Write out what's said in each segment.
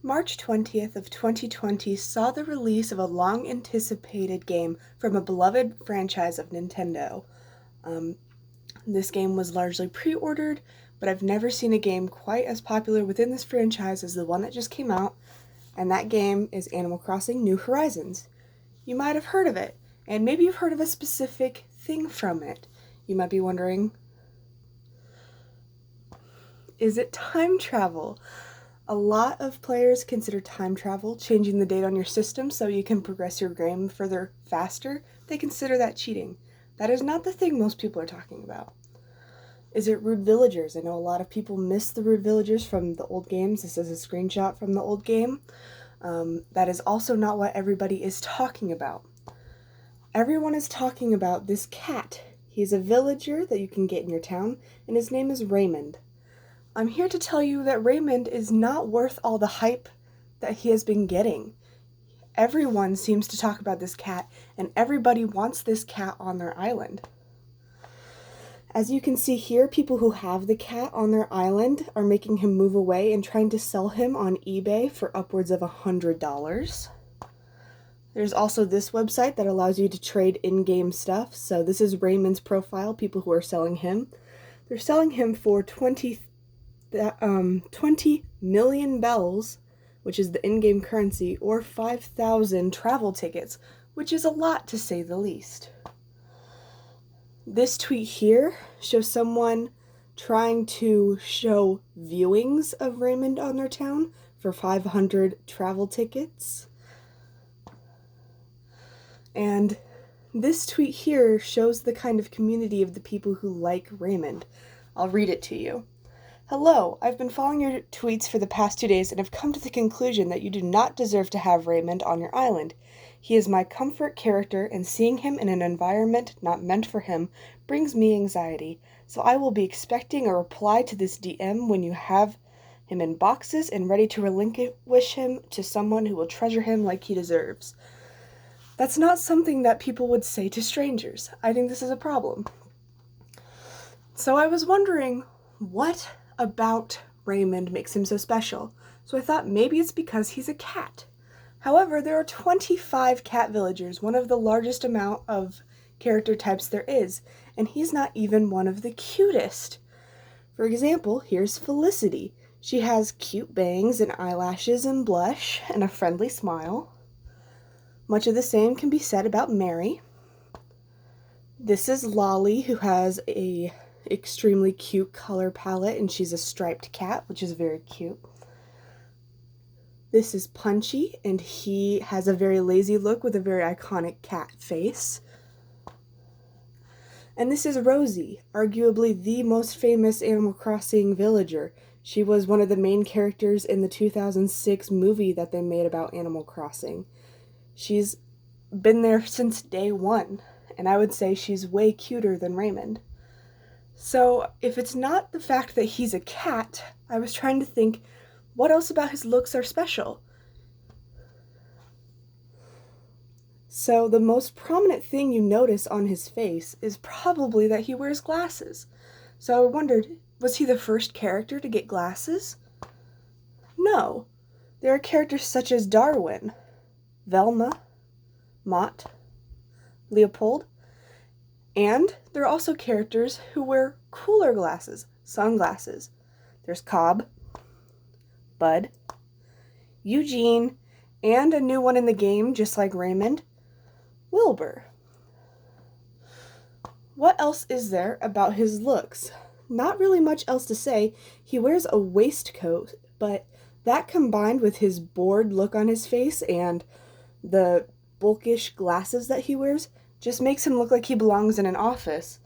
March 20th of 2020 saw the release of a long-anticipated game from a beloved franchise of Nintendo. This game was largely pre-ordered, but I've never seen a game quite as popular within this franchise as the one that just came out, and that game is Animal Crossing New Horizons. You might have heard of it, and maybe you've heard of a specific thing from it. You might be wondering, is it time travel? A lot of players consider time travel, changing the date on your system so you can progress your game further faster. They consider that cheating. That is not the thing most people are talking about. Is it rude villagers? I know a lot of people miss the rude villagers from the old games. This is a screenshot from the old game. That is also not what everybody is talking about. Everyone is talking about this cat. He's a villager that you can get in your town, and his name is Raymond. I'm here to tell you that Raymond is not worth all the hype that he has been getting. Everyone seems to talk about this cat, and everybody wants this cat on their island. As you can see here, people who have the cat on their island are making him move away and trying to sell him on eBay for upwards of $100. There's also this website that allows you to trade in-game stuff. So this is Raymond's profile, people who are selling him. They're selling him for 20 million bells, which is the in-game currency, or 5,000 travel tickets, which is a lot to say the least. This tweet here shows someone trying to show viewings of Raymond on their town for 500 travel tickets. And this tweet here shows the kind of community of the people who like Raymond. I'll read it to you. Hello, I've been following your tweets for the past 2 days and have come to the conclusion that you do not deserve to have Raymond on your island. He is my comfort character, and seeing him in an environment not meant for him brings me anxiety, so I will be expecting a reply to this DM when you have him in boxes and ready to relinquish him to someone who will treasure him like he deserves. That's not something that people would say to strangers. I think this is a problem. So I was wondering, what about Raymond makes him so special? So I thought maybe it's because he's a cat. However, there are 25 cat villagers, one of the largest amount of character types there is, and he's not even one of the cutest. For example, here's Felicity. She has cute bangs and eyelashes and blush and a friendly smile. Much of the same can be said about Mary. This is Lolly, who has a extremely cute color palette, and she's a striped cat, which is very cute. This is Punchy, and he has a very lazy look with a very iconic cat face. And this is Rosie, arguably the most famous Animal Crossing villager. She was one of the main characters in the 2006 movie that they made about Animal Crossing. She's been there since day one, and I would say she's way cuter than Raymond. So if it's not the fact that he's a cat, I was trying to think, what else about his looks are special? So the most prominent thing you notice on his face is probably that he wears glasses. So I wondered, was he the first character to get glasses? No. There are characters such as Darwin, Velma, Mott, Leopold, and there are also characters who wear cooler glasses, sunglasses. There's Cobb, Bud, Eugene, and a new one in the game, just like Raymond, Wilbur. What else is there about his looks? Not really much else to say. He wears a waistcoat, but that combined with his bored look on his face and the bulkish glasses that he wears just makes him look like he belongs in an office.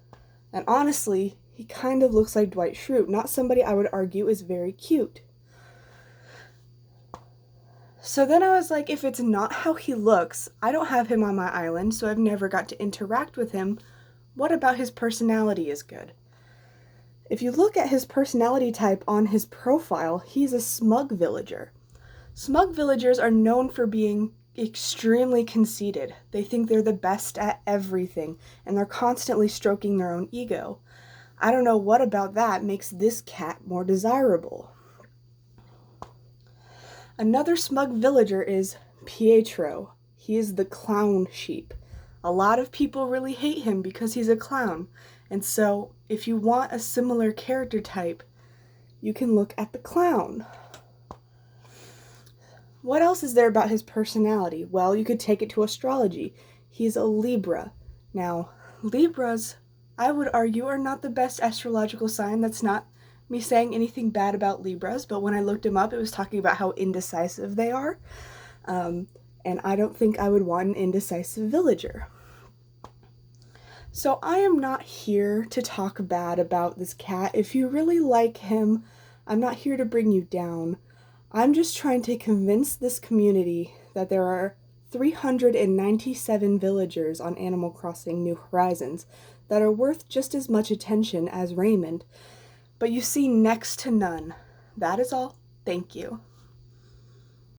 And honestly, he kind of looks like Dwight Schrute, not somebody I would argue is very cute. So then I was like, if it's not how he looks, I don't have him on my island, so I've never got to interact with him. What about his personality is good? If you look at his personality type on his profile, he's a smug villager. Smug villagers are known for being extremely conceited. They think they're the best at everything, and they're constantly stroking their own ego. I don't know what about that makes this cat more desirable. Another smug villager is Pietro. He is the clown sheep. A lot of people really hate him because he's a clown. And so, if you want a similar character type, you can look at the clown. What else is there about his personality? Well, you could take it to astrology. He's a Libra. Now, Libras, I would argue, are not the best astrological sign. That's not me saying anything bad about Libras, but when I looked him up, it was talking about how indecisive they are. And I don't think I would want an indecisive villager. So I am not here to talk bad about this cat. If you really like him, I'm not here to bring you down. I'm just trying to convince this community that there are 397 villagers on Animal Crossing New Horizons that are worth just as much attention as Raymond, but you see next to none. That is all. Thank you.